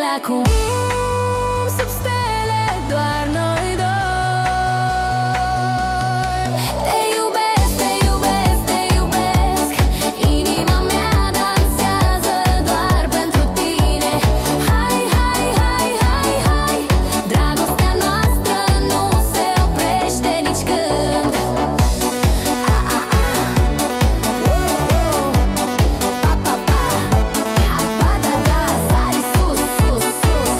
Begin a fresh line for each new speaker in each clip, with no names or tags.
acum. Sub stele doar noi doi. Te iubesc, te iubesc, te iubesc. Inima mea dansează doar pentru tine. Hai, hai, hai, hai, hai. Dragostea noastră nu se oprește nici când. Pa, pa, pa. Pa, da, da, sari sus, sus, sus.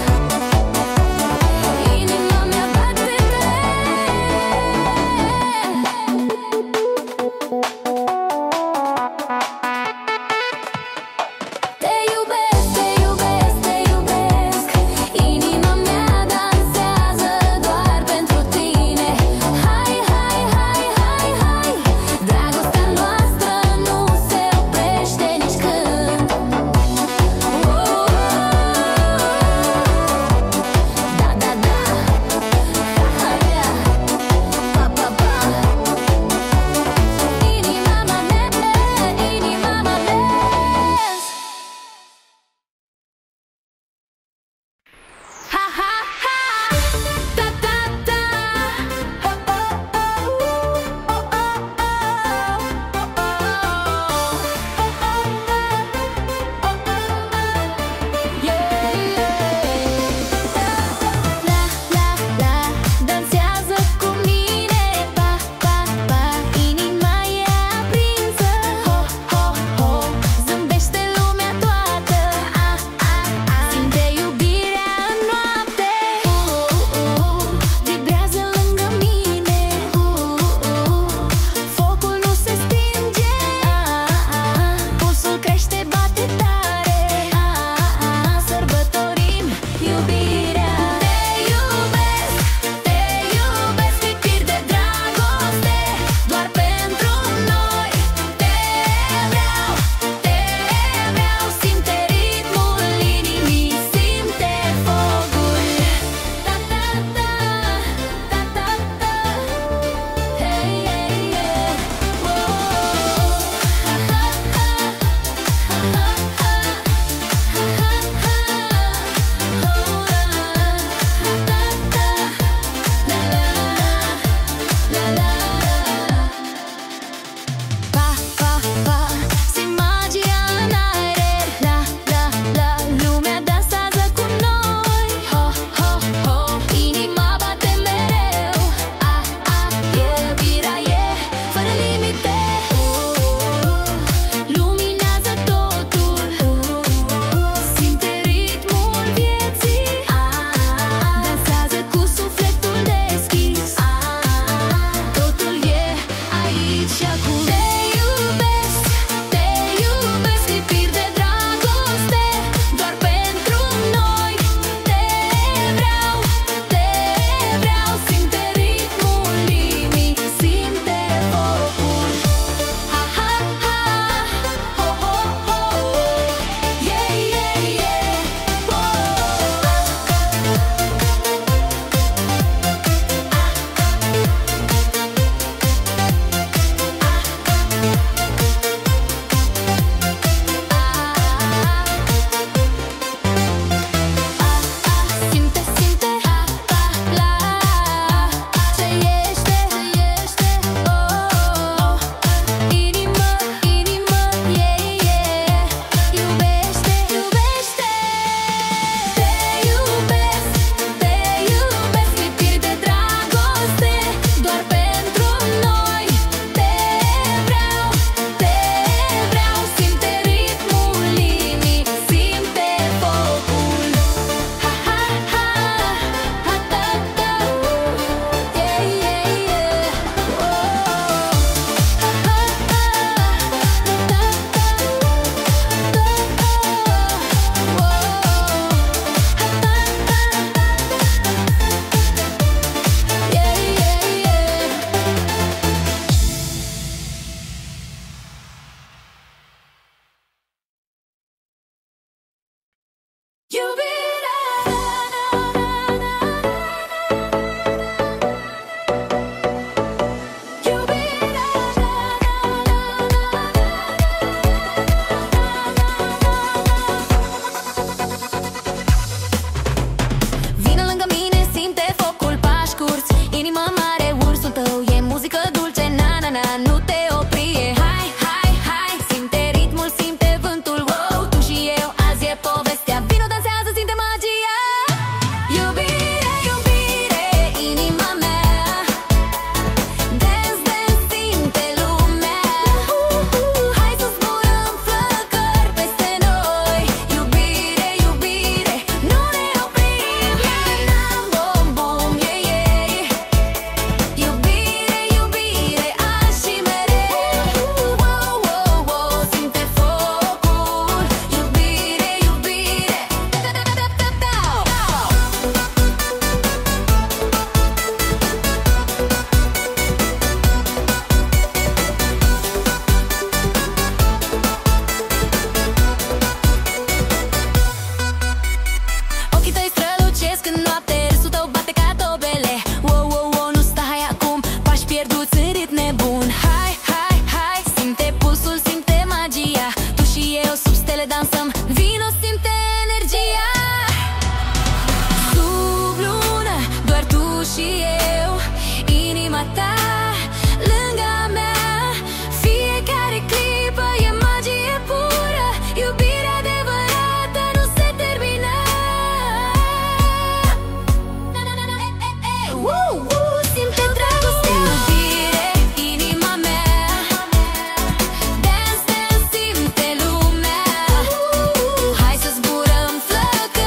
magia. Sub lună, doar tu și eu, inima ta lângă a mea. Fiecare clipă e magie pură, iubirea adevărată nu se termină. Simte dragostea, iubire, inima mea. Dance, dance, simte lumea. Hai să zburăm flăcăi.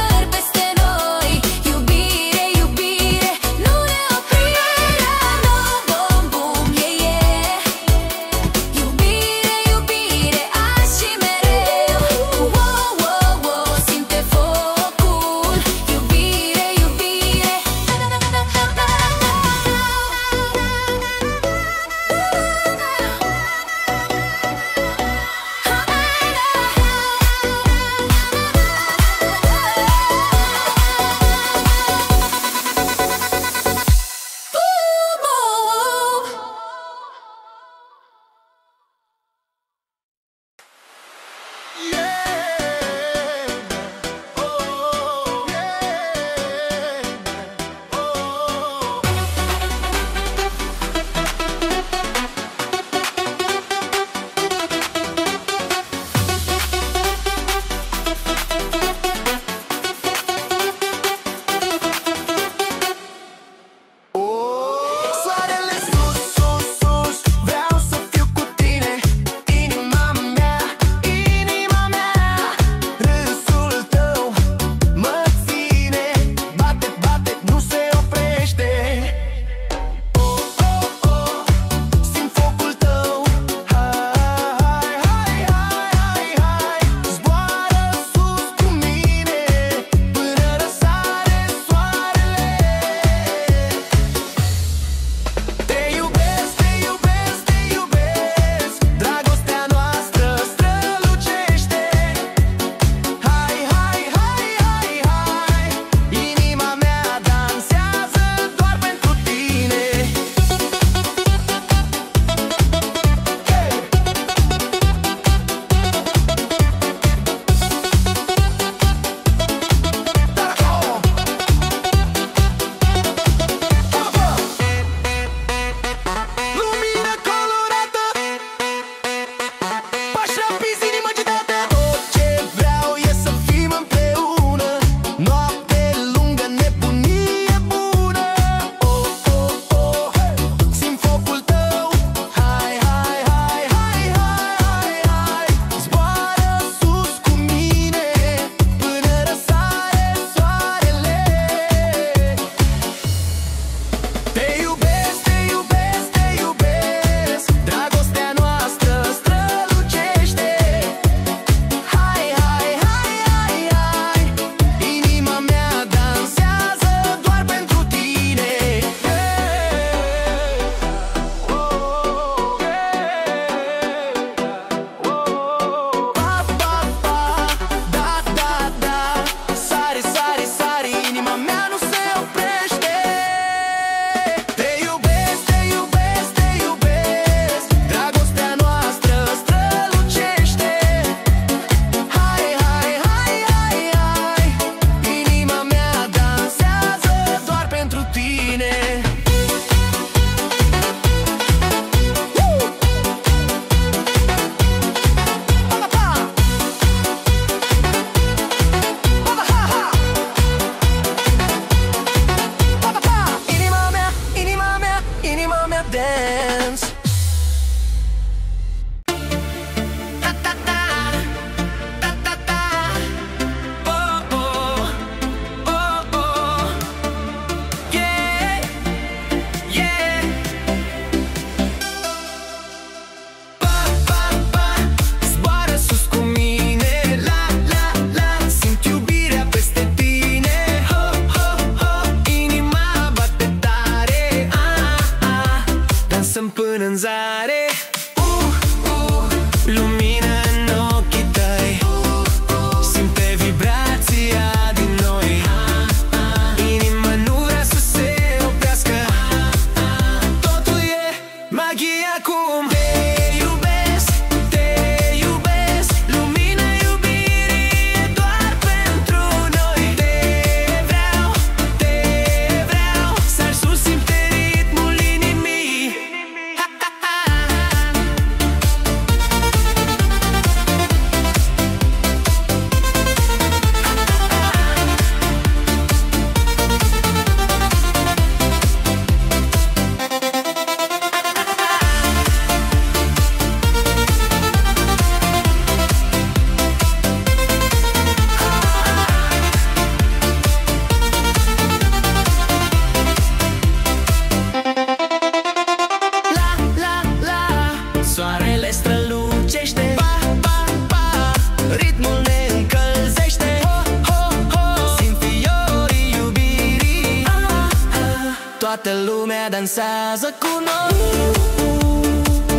mea dansează cu noi.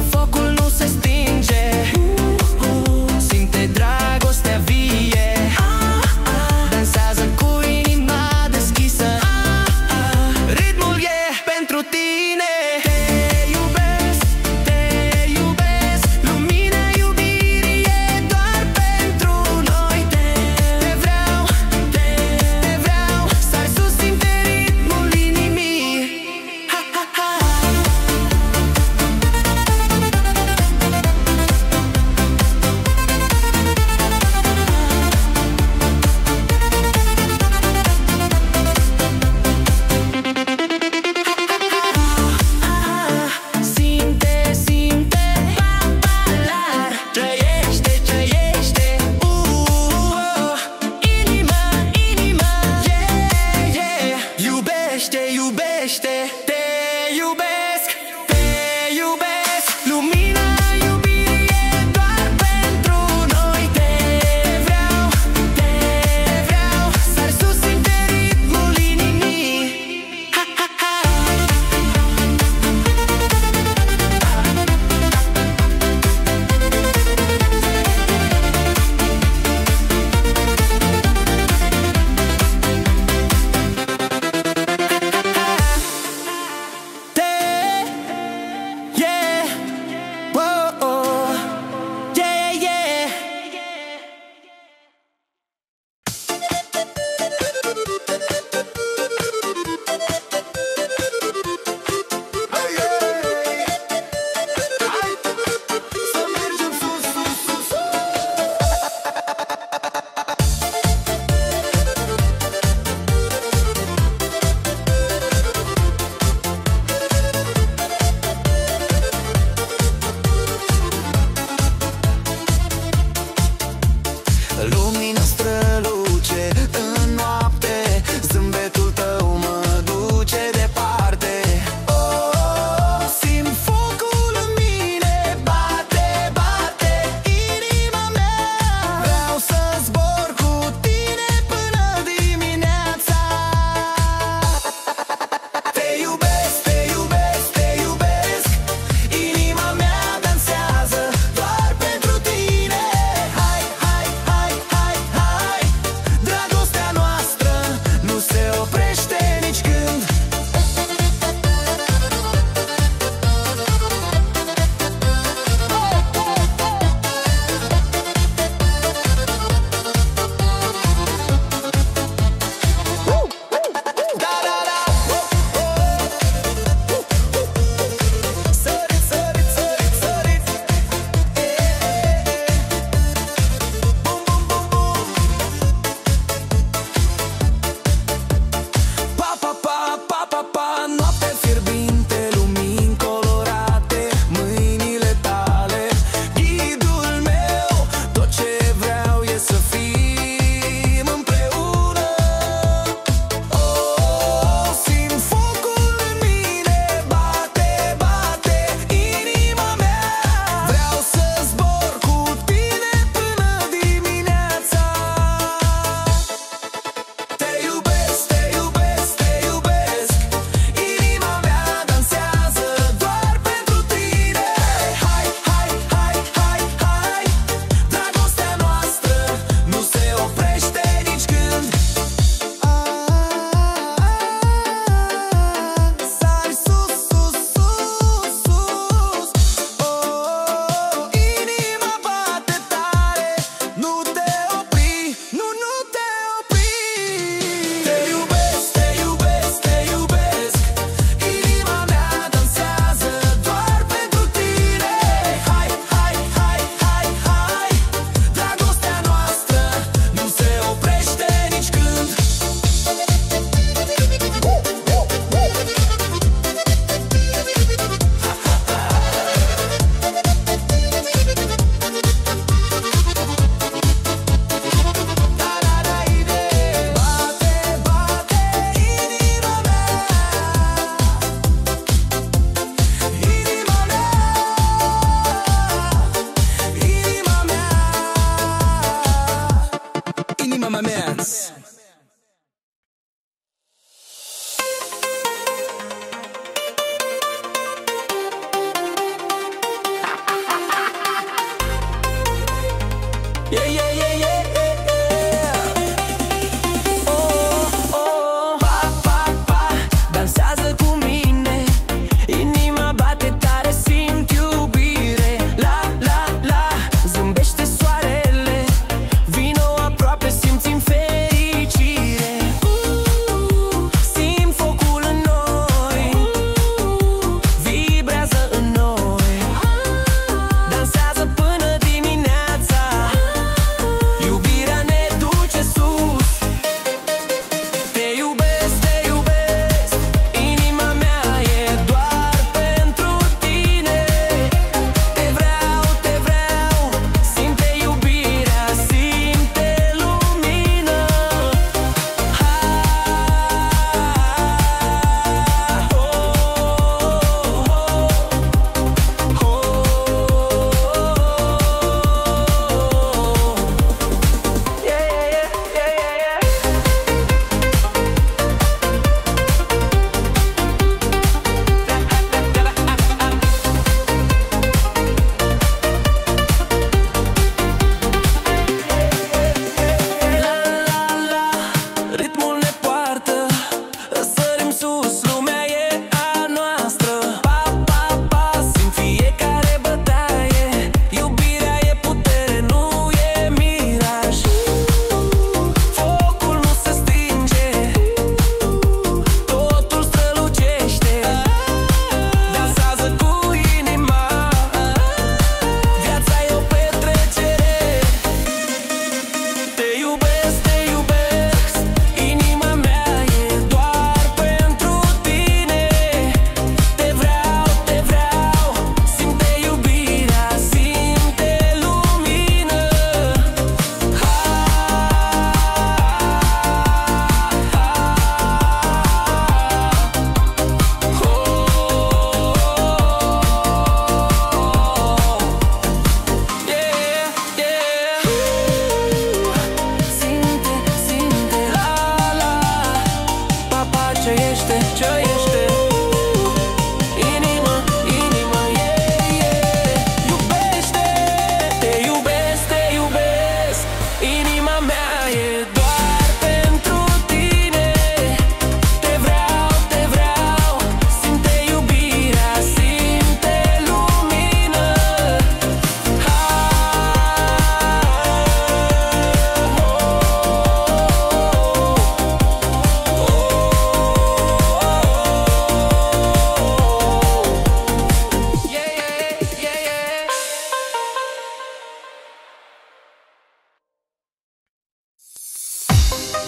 Focul nu se stinge, simte dragostea vie. Dansează cu inima deschisă, ritmul e pentru tine. Te iubesc, te iubesc, lumina iubirii e doar pentru noi. Te vreau, te vreau, stai sus, simte ritmul inimii. Ha, ha, ha. Simte, simte, balar, trăiește, trăiește, inima, inima, yeah, yeah. Iubește, iubește, te iubesc, te iubesc, lumina iubirii e doar pentru noi. Te vreau, sar sus, simte ritmul inimii. Ha, ha, ha. Yeah, whoa, oh, yeah, yeah. Să mergem sus, sus, sus. Lumina străluce în noapte, zâmbetul tău mă duce departe. Oh, simt focul în mine, bate, bate inima mea. Vreau să zbor cu tine până dimineața. Te iubesc, te iubesc, te iubesc, inima mea dansează doar pentru tine. Hai, hai, hai, hai, hai, dragostea noastră nu se oprește nici când. Da, da, da. Sărit, sărit, sărit, sărit. Bum, bum, bum, bum. Pa, pa, pa, pa, pa, pa. Noapte fierbinte, lumini colorate, mâinile tale, ghidul meu. Tot ce vreau e să fim împreună. Oh, simt focul în mine, bate, bate inima mea. Vreau să zbor cu tine până dimineața. Te iubesc, te iubesc, te iubesc, inima mea dansează doar pentru tine. Hai, hai, hai, hai, hai, dragostea noastră nu se oprește nici când. Sari sus, sus, sus, sus. Oh, inima bate tare, nu te opri, nu, nu te opri. Te iubesc, te iubesc, te iubesc, inima mea dansează doar pentru tine. Hai, hai, hai, hai, hai, dragostea noastră nu se oprește nici când. Da, da, da, idee. Bate, bate inima mea, inima mea, inima mea, inima mea.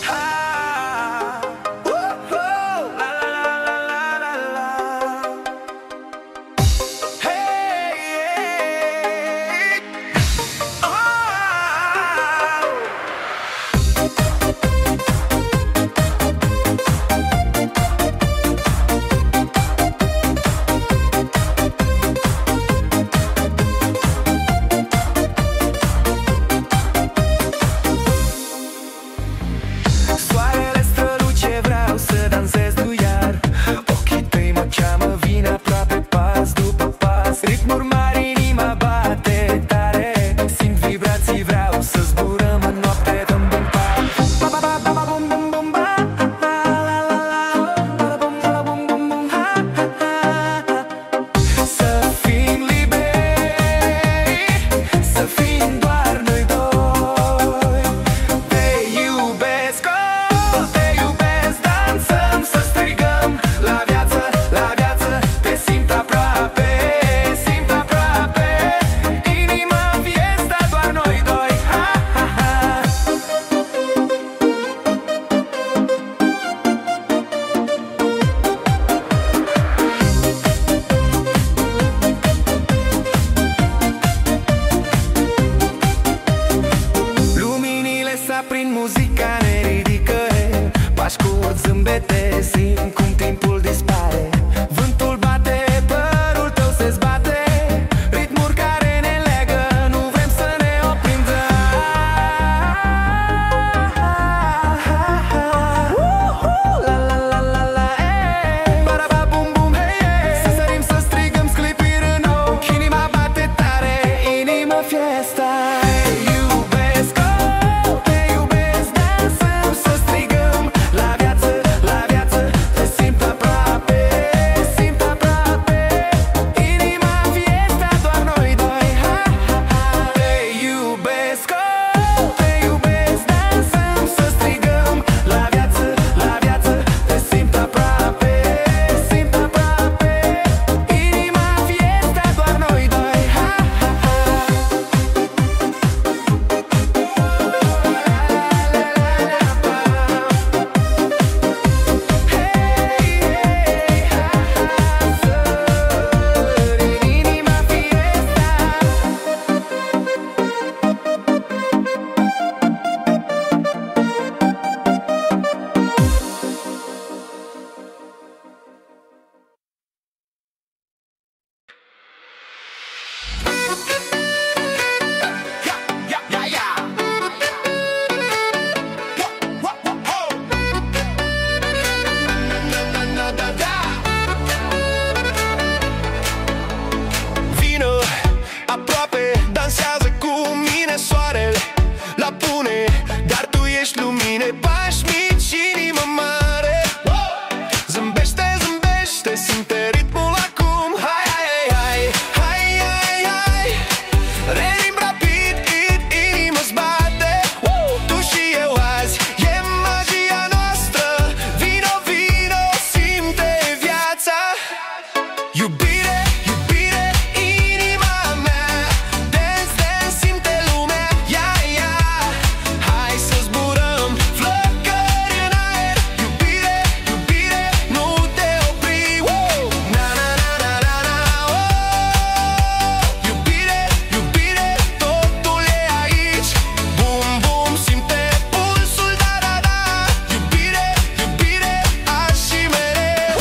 Ah, la la la la la. Hey, hey. Oh. Soarele străluce, vreau să dansez cu iar. Ochii tăi mă cheamă, vin aproape pas după pas. Ritmuri mari, inima bate tare. Simt vibrații, vreau să zburăm în noapte. Dăm bum pa, ba ba ba ba ba bum bum bum ba. La la la la, ba bum ba bum bum bum ha ha ha. Să fim liberi, să fim doar noi doi. Te iubesc, oh, te iubesc, dansăm, să strigăm la viață, te simt aproape, simt aproape. Inima în fiesta, doar noi doi, ha ha ha. Luminile s-aprind, muzica ne ridică. Pași scurt, zâmbete, simt cum timpul dispare. Vântul bate, părul tău se zbate. Ritmuri care ne leagă, nu vrem să ne oprim. La la la la la, hey. Ba bum bum, hey, hey. Să sărim, să strigăm, sclipiri în ochi. Inima bate tare, inima fiesta. Te iubesc, oh, te iubesc, dansăm, să strigăm la viață, te simt aproape, simt aproape. Inima în fiesta, doar noi doi, ha ha ha. Te iubesc, oh, te iubesc, dansăm, să strigăm la viață, te simt aproape, simt aproape. Inima în fiesta, doar noi doi, ha ha ha. Inima Vino aproape, dansează cu mine. Soarele la pune, dar tu ești lumine. Pași mici, inimă mare. Zâmbește, zâmbește, simte ritmul acum. Hai, hai, hai, hai, hai, hai. Rerim rapid, inima-ți bate. Tu și eu azi, e magia noastră. Vino, vino, simte viața. Iubire, iubire, inima mea. Dance, dance, simte lumea. Ia, ia, hai să zburăm, flăcări în aer. Iubire, iubire, nu te opri. Na, na, na, na, na, na, oh. Iubire, iubire, totul e aici. Bum, bum, simte pulsul, da, da, da. Iubire, iubire, azi și mereu.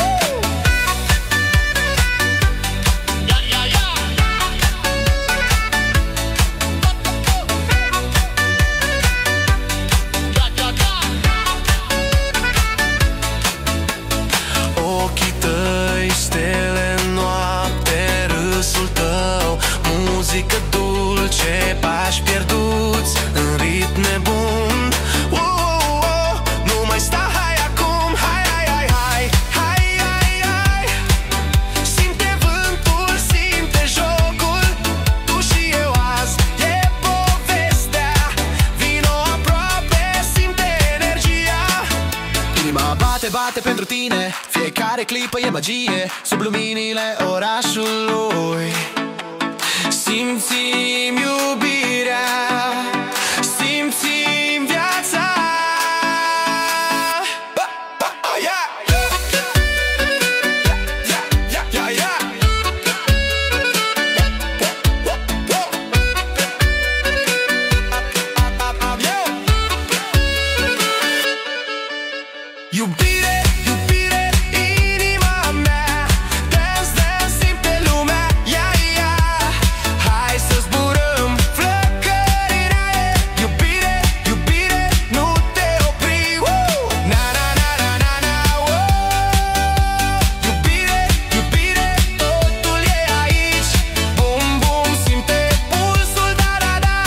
Ochii tăi, stele în noapte, râsul tău, muzică dulce, pași pierduți în ritm nebun. Nu mai sta, hai acum, hai, hai, hai, hai, hai, hai, hai. Simte vântul, simte jocul, tu și eu azi, e povestea. Vino aproape, simte energia. Inima bate, bate pentru tine. Fiecare clipă e magie. Sub luminile orașului simțim iubirea, simțim viața. Iubire, iubire, inima mea. Dance, dance, simte lumea. Ia, ia. Hai să zburăm, flăcări în aer. Iubire, iubire, nu te opri. Na, na, na, na, na, na, Iubire, iubire, totul e aici. Bum, bum, simte pulsul, da, da, da.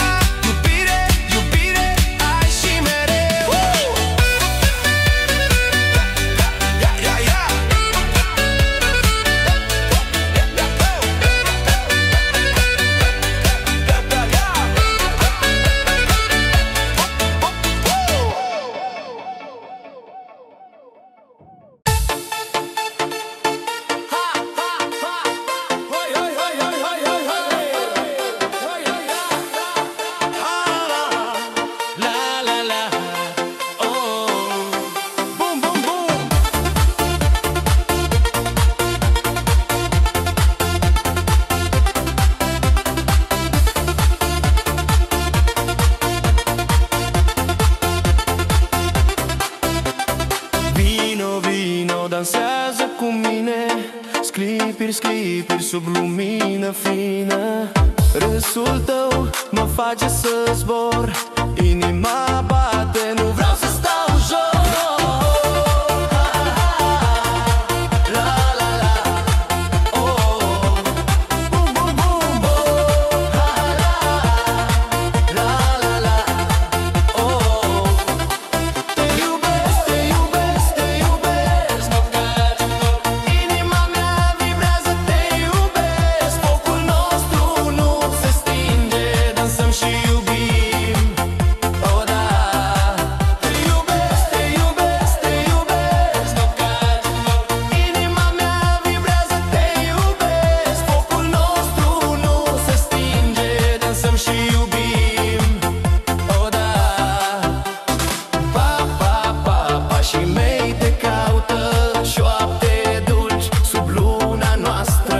Iubire, iubire, ai și mereu. Ia, ia, ia. La, la, la. Oh. Bum, bum, bum. Vino, vino, dansează cu mine. Sclipiri, sclipiri sub lumină fină. Râsul tău mă face să zbor. Inima bate, nu vreau să stau jos. La, la, la. Oh. Bum, bum, bum. La, la, la. Oh. Te iubesc, te iubesc, te iubesc. Inima mea vibrează, te iubesc. Focul nostru nu se stinge. Dansăm și iubim. Oh, da. Te iubesc, te iubesc, te iubesc. Inima mea vibrează, te iubesc. Focul nostru nu se stinge. Dansăm și iubim. Oh, da. Pa, pa, pa, pașii mei te caută. Șoapte dulci sub luna noastră.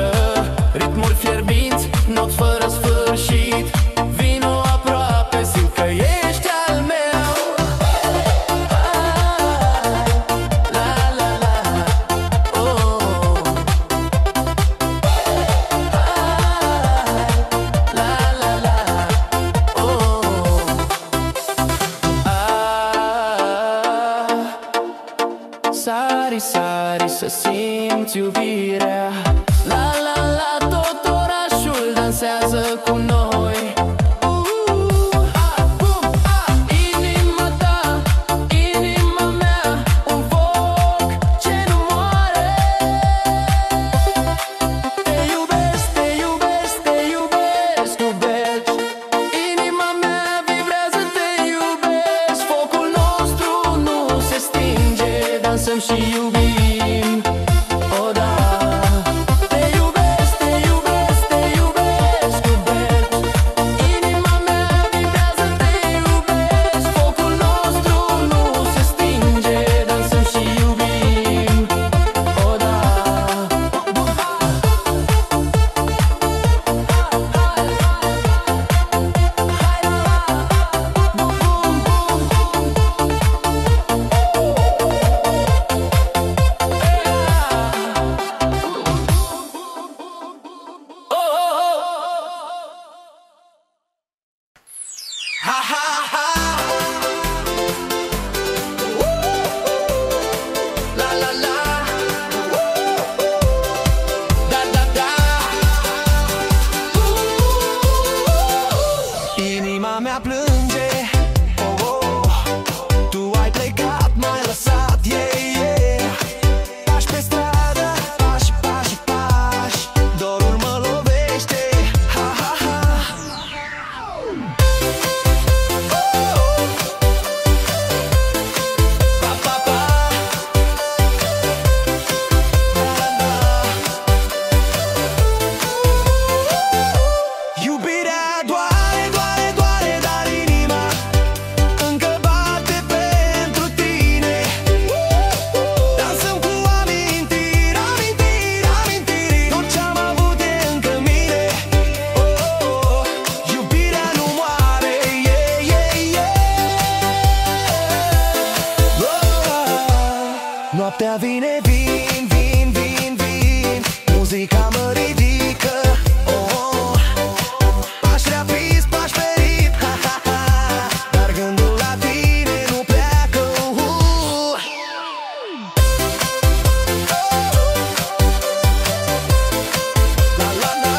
Ritmuri fierbinți, not fără sfârșit. Vino aproape, simt că ești al meu. La, la, la. Oh. La, la, la. Oh. Sari, sari, să simți iubirea. La, la, la, tot orașul dansează cu noi. Bum, inima ta, inima mea, un foc ce nu moare. Te iubesc, te iubesc, te iubesc, iubesc. Inima mea vibrează, te iubesc. Focul nostru nu se stinge. Dansăm și iubim. Oh, da. Te iubesc, te iubesc, te iubesc, iubesc. Inima mea vibrează, te iubesc. Focul nostru nu se stinge. Dansăm și iubim. Oh, da. Noaptea vine, vin, vin, vin, vin. Muzica mă ridică, oh, oh. Pași rapid, pași ferit, ha, ha, ha. Dar gândul la tine nu pleacă, La, la, la.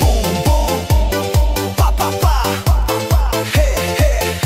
Boom, boom, pa, pa, pa. Hey, hey.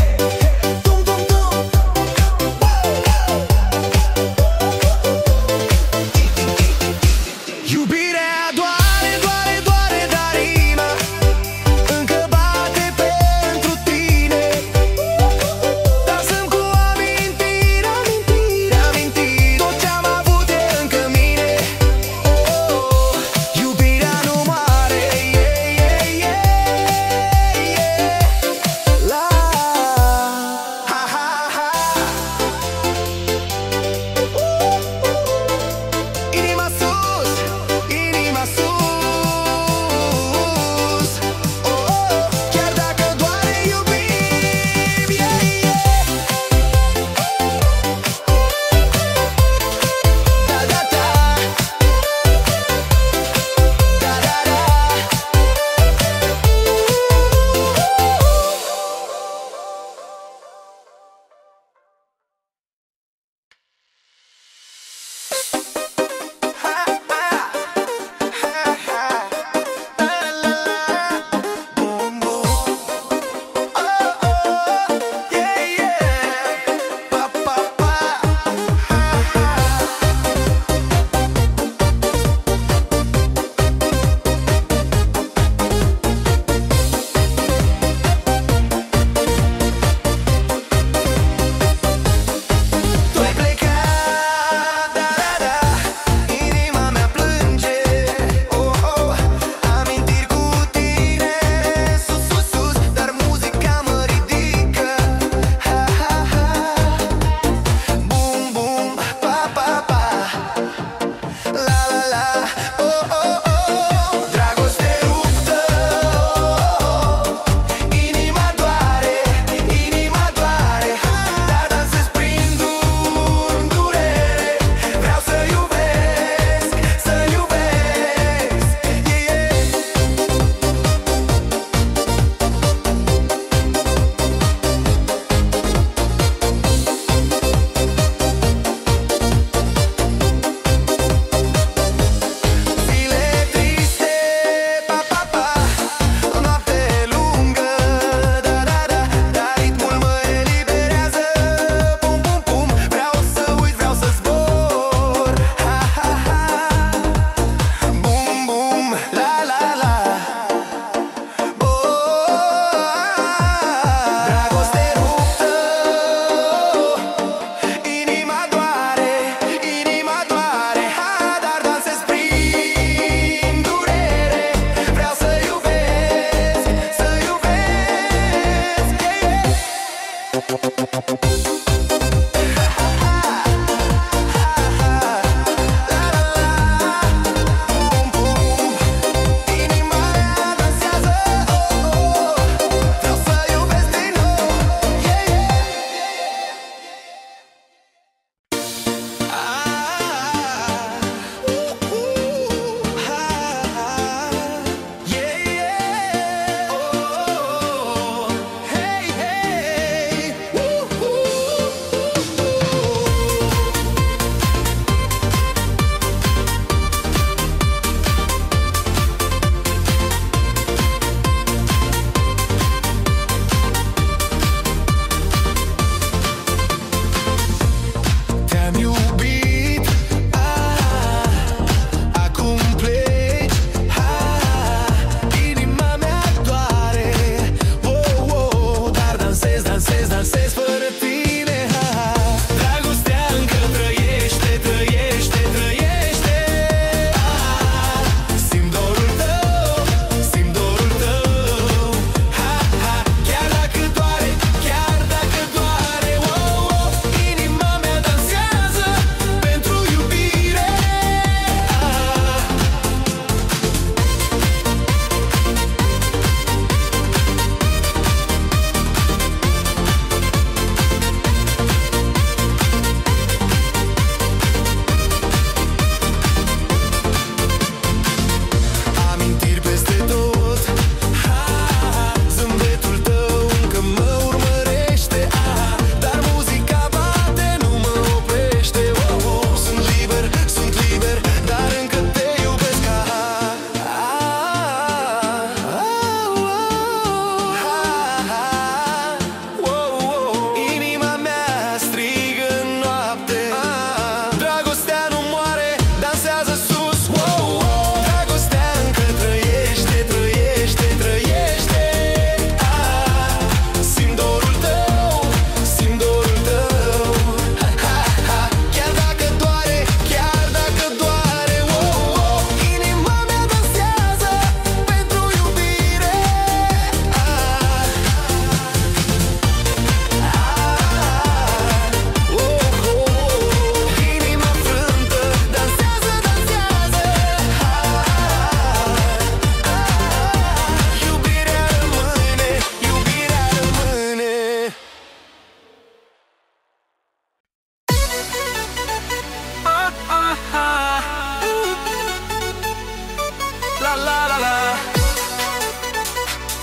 la la la la.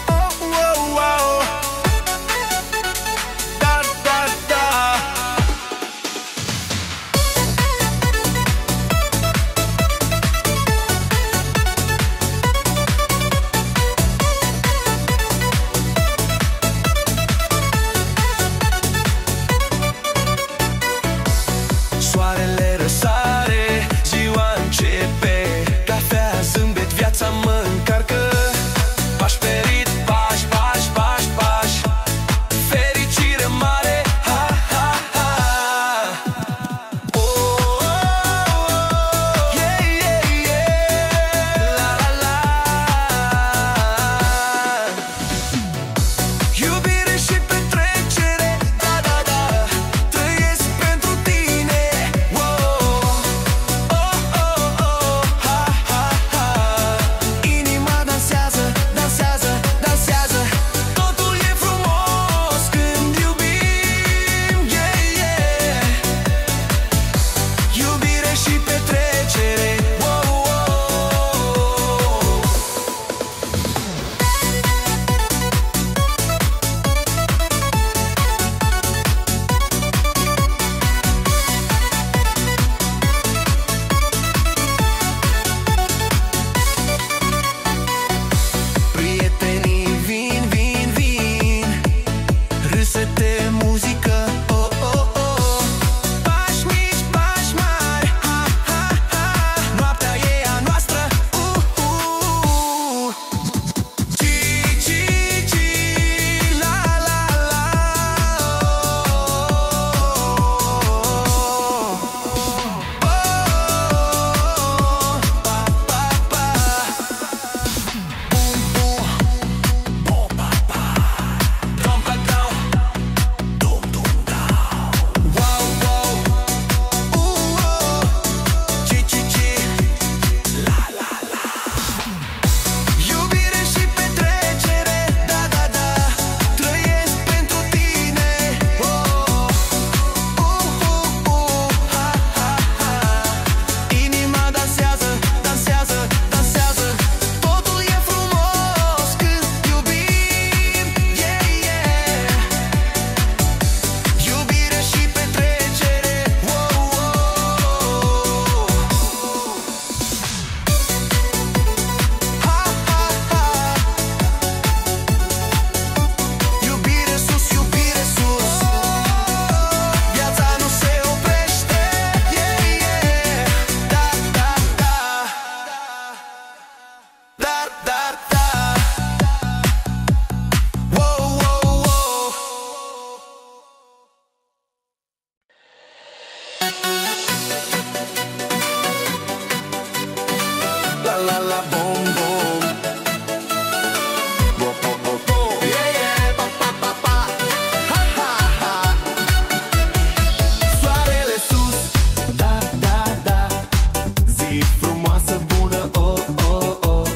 Oh, oh, oh. Da, da, da. Soarele răsare, ziua începe. Cafea, zâmbet, viața mă încarcă. Pași pe rit, pași, pași, pași, pași. Fericire mare, ha, ha, ha. Oh, oh, oh, yeah, yeah, yeah. La, la, la. Iubire și petrecere, da, da, da. Trăiesc pentru tine. Oh, oh, oh, oh, ha, ha, ha. Inima dansează, dansează, dansează. Totul e frumos când iubim, yeah, yeah. Iubire și petrecere, oh, oh. Prietenii vin, vin, vin. Râsete, muzică, oh, oh, oh. Pași mici, pași mari, ha, ha, ha. Noaptea e a noastră, Ci, ci, ci, la, la, la. Oh, pa, pa, pa. Boom, boom, boom, pa, pa. Dum, pa, dum. Dum, dum, dum. Wow, wow. Oh. Ci, ci, ci. La, la, la. Iubire și petrecere, da, da, da. Trăiesc pentru tine. Oh, ha, ha, ha. Inima dansează, dansează, dansează. Totul e frumos când iubim, yeah, yeah. Iubire și petrecere, oh, oh. Ha, ha, ha. Iubire sus, iubire sus. Viața nu se oprește, yeah, yeah. Da, da, da. Da, da, da. Wow, wow, wow. La, la, la, boom, boom. Bo, bo, bo, bo. Yeah, yeah, pa, pa, pa, pa. Ha, ha, ha. Soarele sus, da, da, da. Zi frumoasă, bună, oh, oh, oh.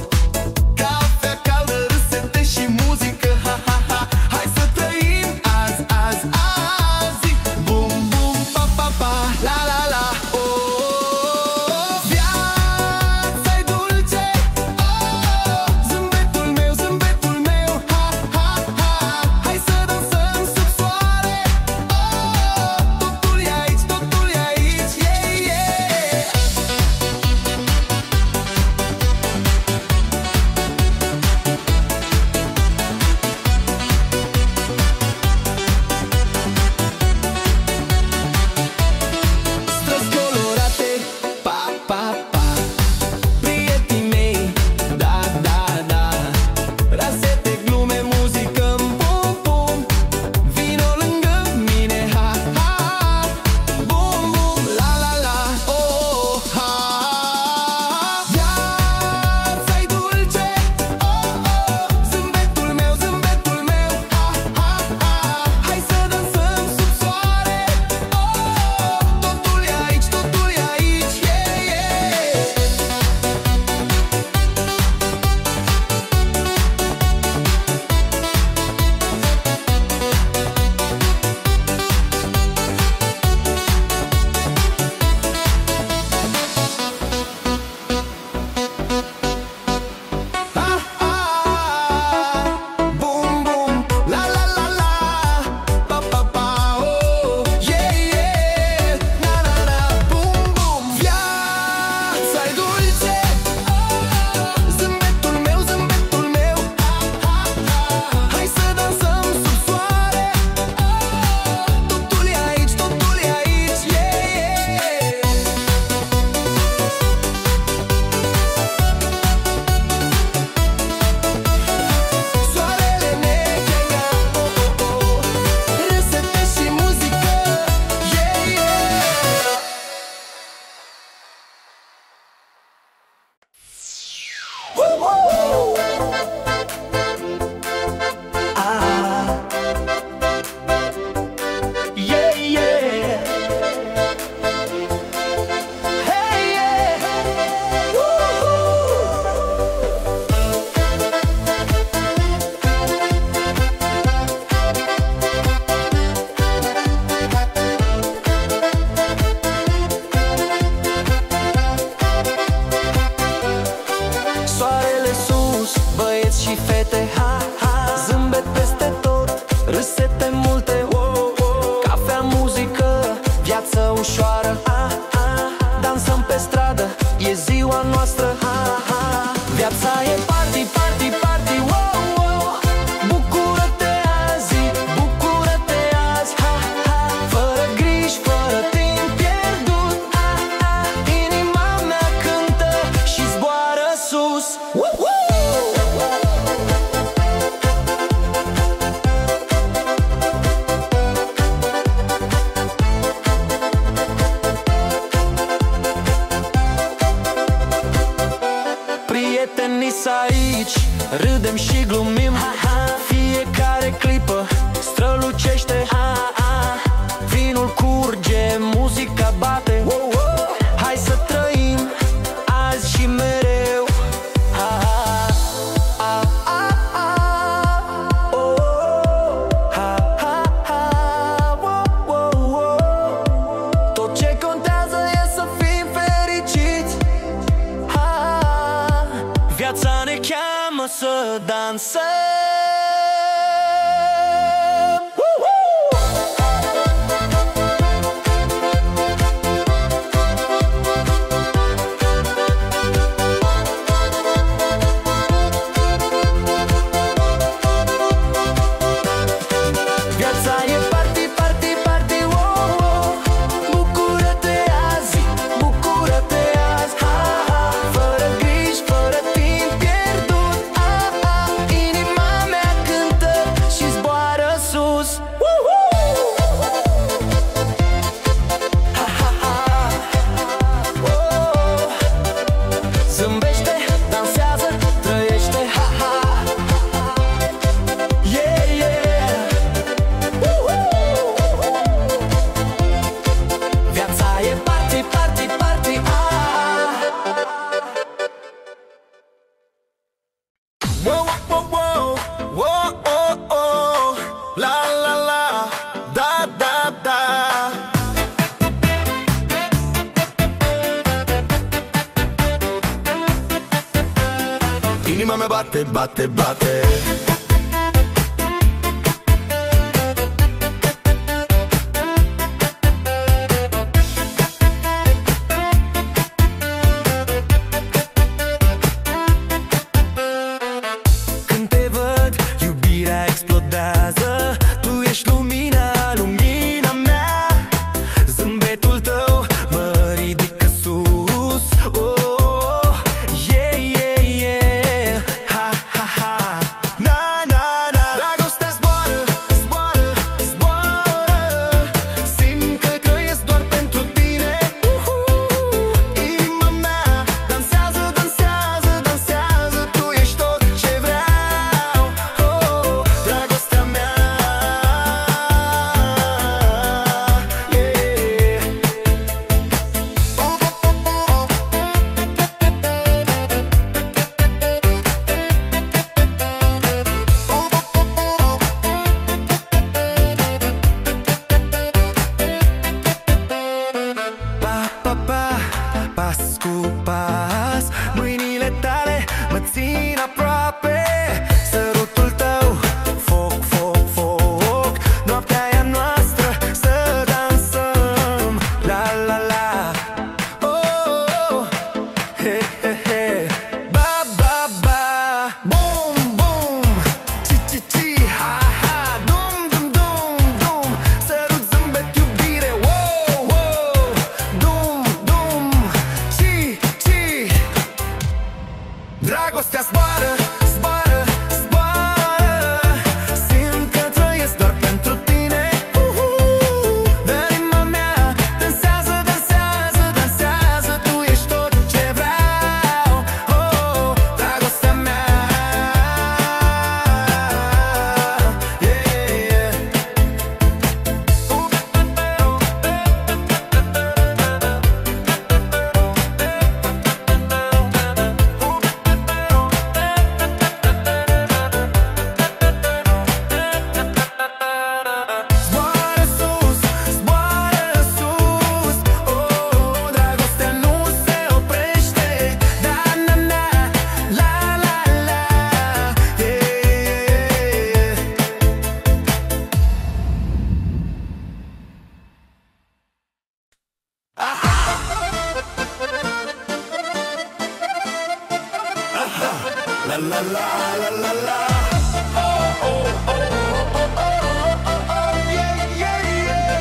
Cafea caldă, râsete și muzică, ha, ha, ha. Hai să trăim azi, azi, azi. Bum, bum, pa, pa, pa. La, la, la, oh. Viața-i dulce, oh, sus. Prietenii aici, râdem și glumim. Fiecare clipă strălucește. Vinul curge, muzica bate. Hai să trăim azi și mereu. Tot ce contează e să fim fericiți. Viața ne cheamă să dansăm. Inima mea bate, bate, bate. Când te văd, iubirea explodează. Tu ești lumina, lumina mea. Zâmbetul tău mă ridică sus. Yeah, yeah, yeah. Ha, ha, ha. Na, na, na. Dragostea zboară, zboară, zboară. Simt că trăiesc doar pentru tine. Inima mea dansează, dansează, dansează. Tu ești tot ce vreau. Dragostea mea. Pa, pa, pa, pas cu pas. Mâinile tale mă țin aproape. Sărutul tău, foc, foc, foc. Noaptea e a noastră, să dansăm. La, la, la. Oh, he, he, he. Ba, ba, ba. Bum, bum. Ci, ci, ci. Ha, ha. Dum, dum, dum, dum. Sărut, zâmbet, iubire. Wow, wow. Dum, dum. Ci, ci. Dragostea zboară, zboară, zboară. Simt că trăiesc doar pentru tine. Dar inima mea dansează, dansează, dansează. Tu ești tot ce vreau. Dragostea mea. Yeah, yeah. Zboară sus, zboară sus. Dragostea nu se oprește. Da, na, na, la, la, la. Yeah. La, la, la, la, la, la. Yeah, yeah, yeah.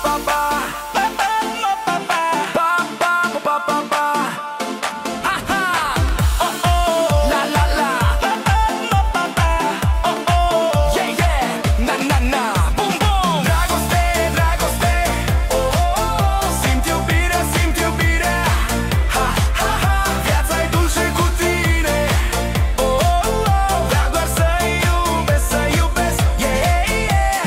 pa pa. Pa pa pa pa. Pa pa pa pa pa. Ha ha. Oh oh. La la la. Pa pa pa pa. Oh oh. Yeah yeah. Na na na. Bum bum. Dragoste, dragoste. Oh oh. Simt iubire, simt iubire. Ha ha ha. Viața-i dulce cu tine. Oh oh. Vreau doar să-i iubesc, să iubesc. Yeah yeah.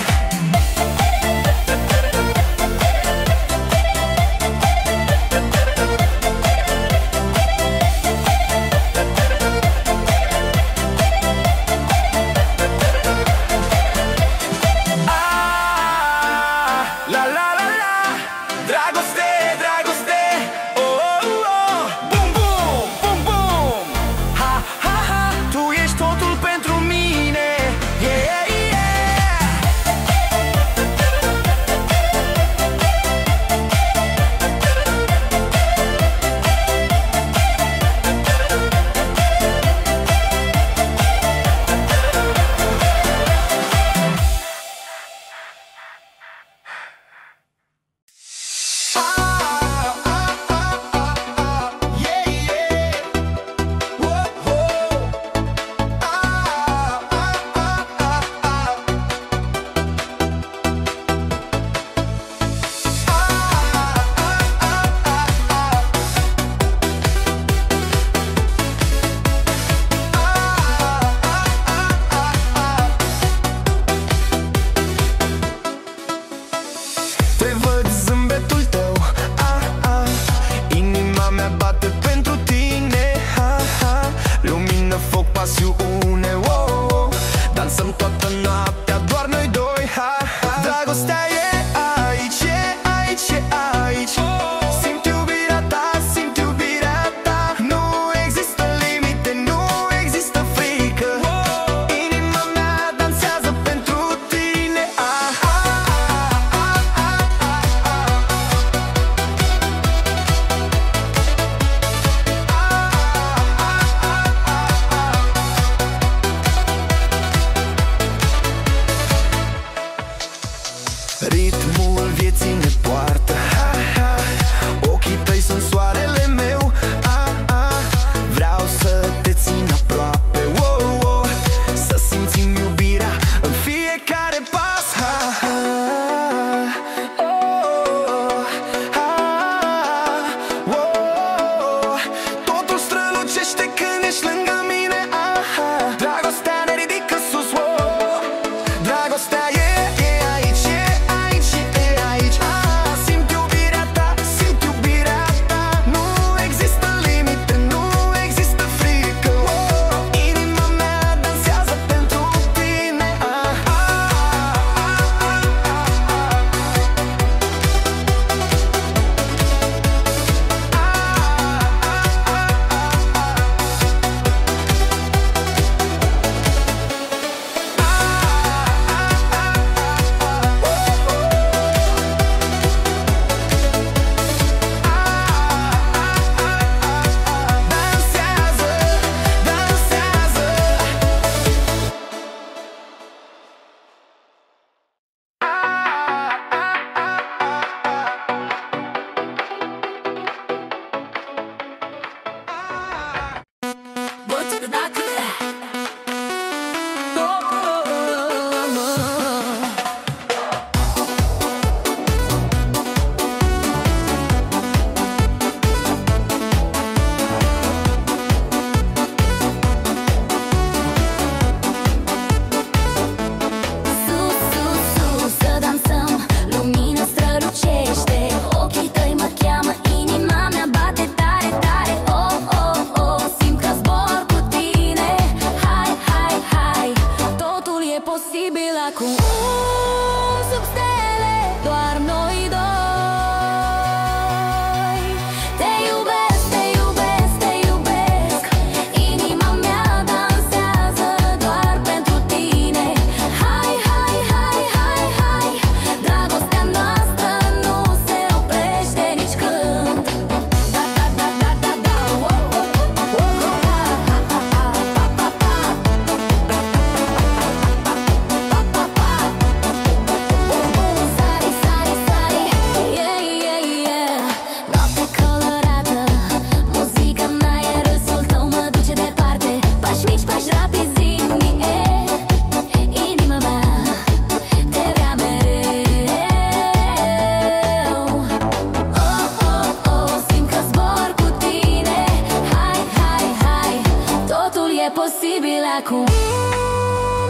acum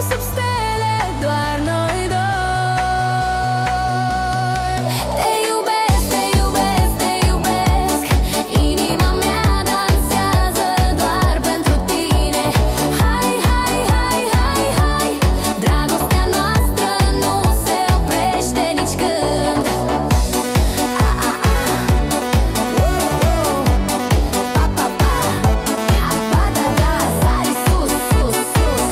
sub stele, doar noi doi. Te iubesc, te iubesc, te iubesc. Inima mea dansează doar pentru tine. Hai, hai, hai, hai, hai. Dragostea noastră nu se oprește nici când. Pa, pa, pa. Pa, da, da, sari sus, sus, sus.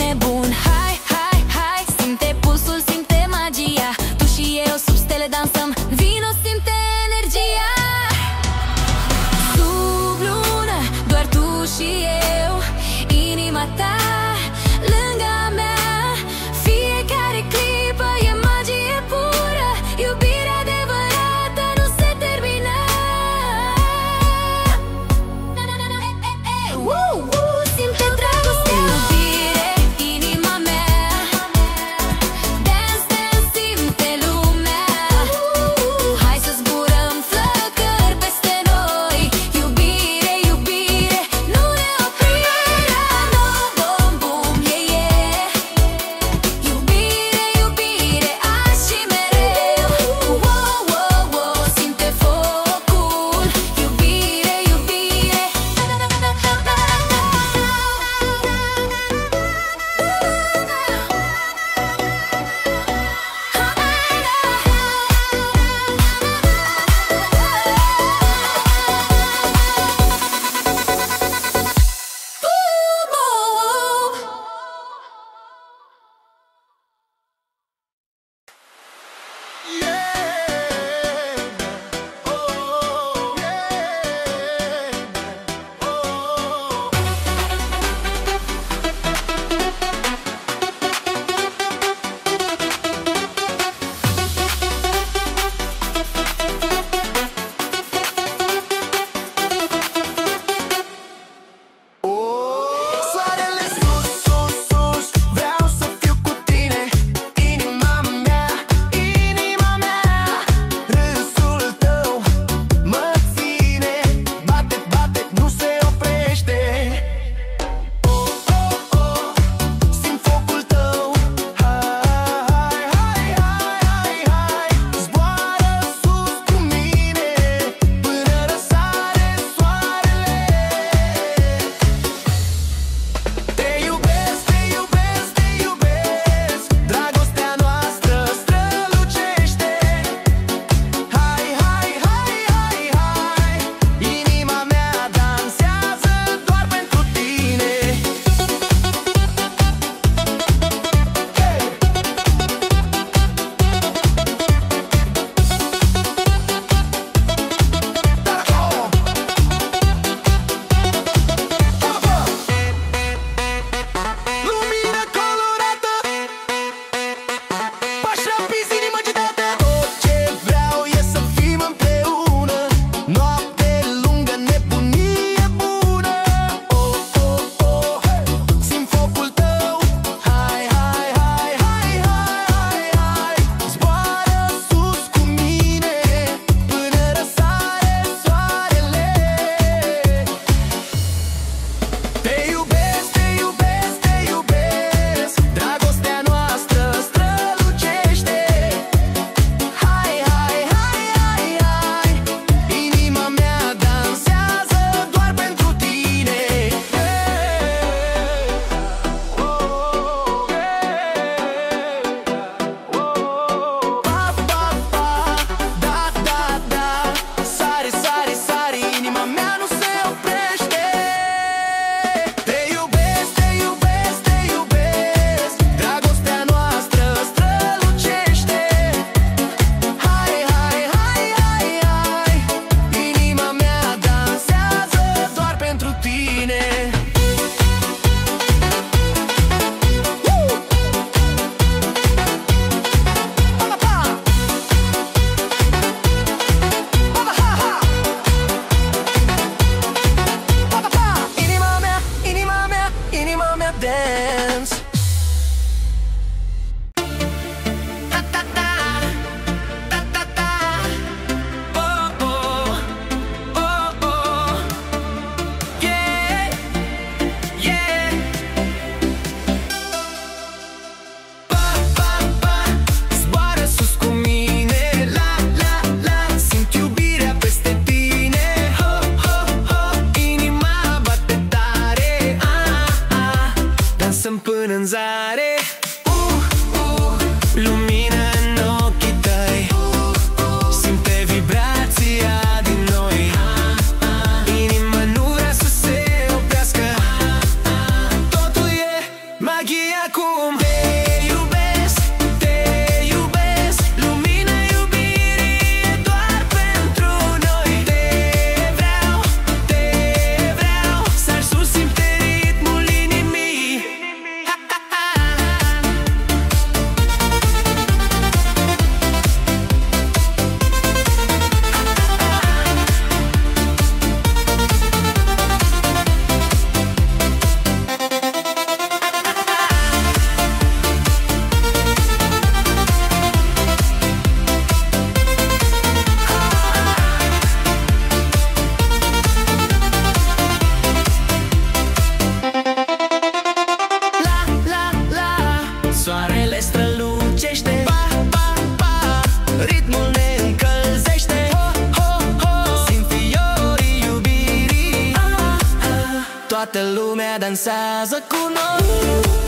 nebun. Hai, hai, hai, simte pulsul, simte magia. Tu și eu sub stele dansăm, vino, simte energia. Sub lună, doar tu și eu, inima ta lângă mea. Fiecare clipă e magie pură, iubire adevărată nu se termină. Simte dragostea, iubire, inima mea. Dance, dance, simte lumea. Hai să zburăm flăcări peste noi. Iubire, iubire, nu ne opri. No, bum, bum, yeah, yeah. Iubire, iubire, azi și mereu. Wow, wow, wow, simte focul. Iubire, iubire.
Soarele sus, sus, sus, vreau să fiu cu tine. Inima mea, inima mea. Râsul tău mă ține. Bate, bate, nu se oprește. Oh, oh, oh, simt focul tău. Hai, hai, hai, hai, hai. Zboară sus cu mine până răsare soarele. Te iubesc, te iubesc, te iubesc. Dragostea noastră strălucește. Hai, hai, hai, hai, hai. Inima mea dansează doar pentru tine. Lumină colorată, pași rapizi, inimă agitată. Tot ce vreau e să fim împreună. Noapte lungă, nebunie bună. Oh, oh, oh, simt focul tău. Hai, hai, hai, hai, hai, hai, hai. Zboară sus cu mine până răsare soarele. Te iubesc, te iubesc, te iubesc. Dragostea noastră strălucește. Hai, hai, hai, hai, hai. Inima mea dansează doar pentru tine. Pa, pa, pa, da, da, da. Sare, sare, sare, inima mea nu se oprește. Te iubesc, te iubesc, te iubesc. Dragostea noastră strălucește. Hai, hai, hai, hai, hai. Inima mea dansează doar pentru tine. Pa, pa, pa. Pa, pa, ha, ha. Pa, pa, pa. Inima mea, inima mea, inima mea dance. Ta, ta, ta. Ta, ta, ta. Oh, oh. Oh, oh. Yeah. Yeah. Pa, pa, pa. Zboară sus cu mine. La, la, la. Simt iubirea peste tine. Ho, ho, ho. Inima bate tare. Dansăm până în zare. Lumină în ochii tăi. Simte vibrația din noi. Inima nu vrea să se oprească. Totul e magia acum. Te iubesc, te iubesc, lumina iubirii e doar pentru noi. Te vreau, sar sus, simte ritmul inimii. Soarele strălucește, pa, pa, pa, ritmul ne încălzește, ho, ho, ho, simt fiorii iubirii, toată lumea dansează cu noi.